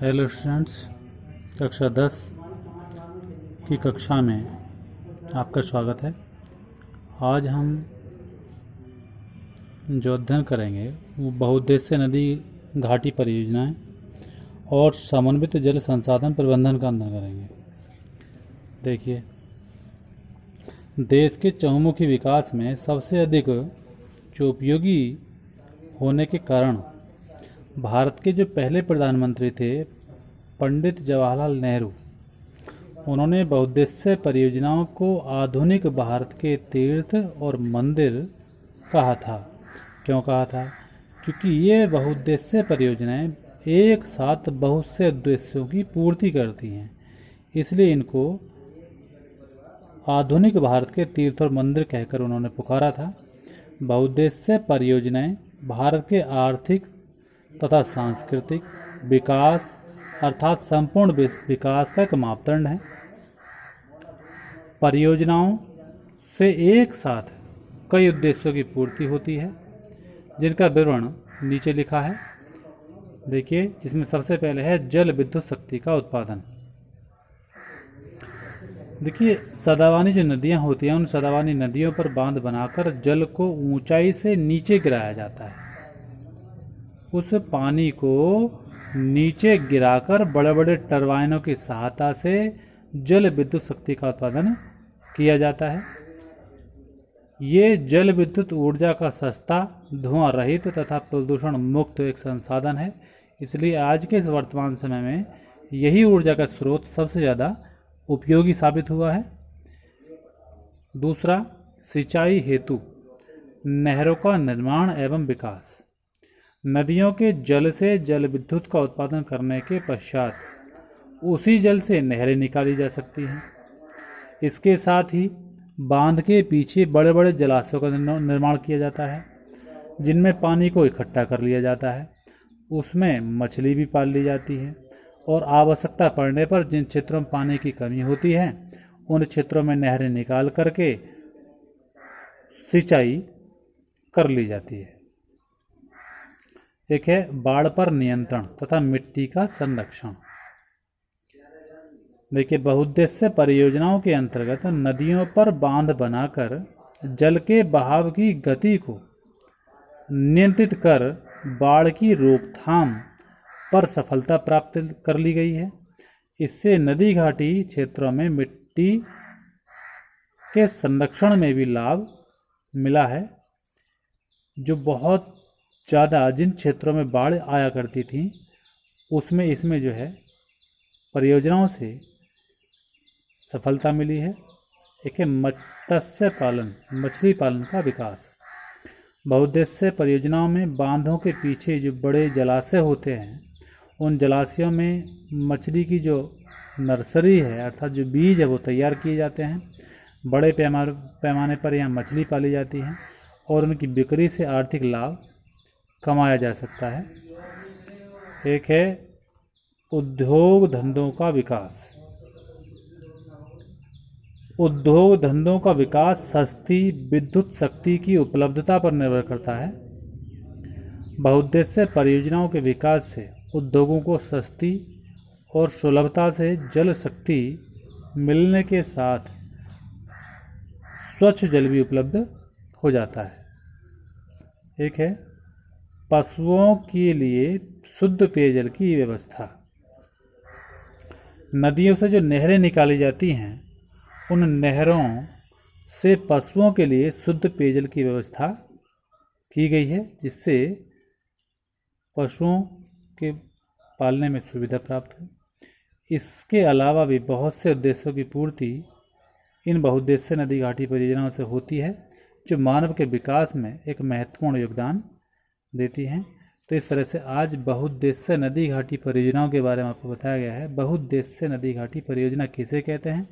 Hello students, कक्षा 10 की कक्षा में आपका स्वागत है। आज हम जो अध्ययन करेंगे वो बहुउद्देश्यीय नदी घाटी परियोजनाएं और समन्वित जल संसाधन प्रबंधन का अध्ययन करेंगे। देखिए, देश के चहुमुखी विकास में सबसे अधिक जो उपयोगी होने के कारण भारत के जो पहले प्रधानमंत्री थे पंडित जवाहरलाल नेहरू, उन्होंने बहुउद्देश्यीय परियोजनाओं को आधुनिक भारत के तीर्थ और मंदिर कहा था। क्यों कहा था? क्योंकि ये बहुउद्देश्यीय परियोजनाएं एक साथ बहुत से उद्देश्यों की पूर्ति करती हैं, इसलिए इनको आधुनिक भारत के तीर्थ और मंदिर कहकर उन्होंने पुकारा था। बहुउद्देश्यीय परियोजनाएं भारत के आर्थिक तथा सांस्कृतिक विकास अर्थात संपूर्ण विकास का एक मापदंड है। परियोजनाओं से एक साथ कई उद्देश्यों की पूर्ति होती है, जिनका विवरण नीचे लिखा है। देखिए, जिसमें सबसे पहले है जल विद्युत शक्ति का उत्पादन। देखिए, सदावानी जो नदियां होती हैं, उन सदावानी नदियों पर बांध बनाकर जल को ऊंचाई से नीचे गिराया जाता है। उस पानी को नीचे गिराकर बड़े बड़े टरबाइनों की सहायता से जल विद्युत शक्ति का उत्पादन किया जाता है। ये जल विद्युत ऊर्जा का सस्ता, धुआं रहित तथा प्रदूषण मुक्त एक संसाधन है, इसलिए आज के इस वर्तमान समय में यही ऊर्जा का स्रोत सबसे ज़्यादा उपयोगी साबित हुआ है। दूसरा, सिंचाई हेतु नहरों का निर्माण एवं विकास। नदियों के जल से जल विद्युत का उत्पादन करने के पश्चात उसी जल से नहरें निकाली जा सकती हैं। इसके साथ ही बांध के पीछे बड़े बड़े जलाशयों का निर्माण किया जाता है, जिनमें पानी को इकट्ठा कर लिया जाता है। उसमें मछली भी पाल ली जाती है और आवश्यकता पड़ने पर जिन क्षेत्रों में पानी की कमी होती है, उन क्षेत्रों में नहरें निकाल करके सिंचाई कर ली जाती है। एक है बाढ़ पर नियंत्रण तथा मिट्टी का संरक्षण। देखिए, बहुउद्देश्यीय परियोजनाओं के अंतर्गत नदियों पर बांध बनाकर जल के बहाव की गति को नियंत्रित कर बाढ़ की रोकथाम पर सफलता प्राप्त कर ली गई है। इससे नदी घाटी क्षेत्रों में मिट्टी के संरक्षण में भी लाभ मिला है। जो बहुत ज़्यादा जिन क्षेत्रों में बाढ़ आया करती थी, उसमें इसमें जो है परियोजनाओं से सफलता मिली है। एक है मत्स्य पालन, मछली पालन का विकास। बहुउद्देश्यीय परियोजनाओं में बांधों के पीछे जो बड़े जलाशय होते हैं, उन जलाशयों में मछली की जो नर्सरी है अर्थात जो बीज है वो तैयार किए जाते हैं। बड़े पैमाने पर यहाँ मछली पाली जाती है और उनकी बिक्री से आर्थिक लाभ कमाया जा सकता है। एक है उद्योग धंधों का विकास। उद्योग धंधों का विकास सस्ती विद्युत शक्ति की उपलब्धता पर निर्भर करता है। बहुउद्देश्यीय परियोजनाओं के विकास से उद्योगों को सस्ती और सुलभता से जल शक्ति मिलने के साथ स्वच्छ जल भी उपलब्ध हो जाता है। एक है पशुओं के लिए शुद्ध पेयजल की व्यवस्था। नदियों से जो नहरें निकाली जाती हैं, उन नहरों से पशुओं के लिए शुद्ध पेयजल की व्यवस्था की गई है, जिससे पशुओं के पालने में सुविधा प्राप्त हो। इसके अलावा भी बहुत से उद्देश्यों की पूर्ति इन बहुउद्देश्यीय नदी घाटी परियोजनाओं से होती है, जो मानव के विकास में एक महत्वपूर्ण योगदान देती हैं। तो इस तरह से आज बहुउद्देश्यीय नदी घाटी परियोजनाओं के बारे में आपको बताया गया है। बहुउद्देश्यीय नदी घाटी परियोजना किसे कहते हैं?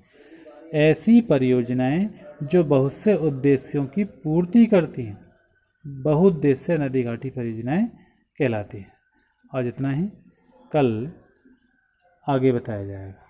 ऐसी परियोजनाएं जो बहुत से उद्देश्यों की पूर्ति करती हैं, बहुउद्देश्यीय नदी घाटी परियोजनाएं कहलाती हैं। आज इतना ही, कल आगे बताया जाएगा।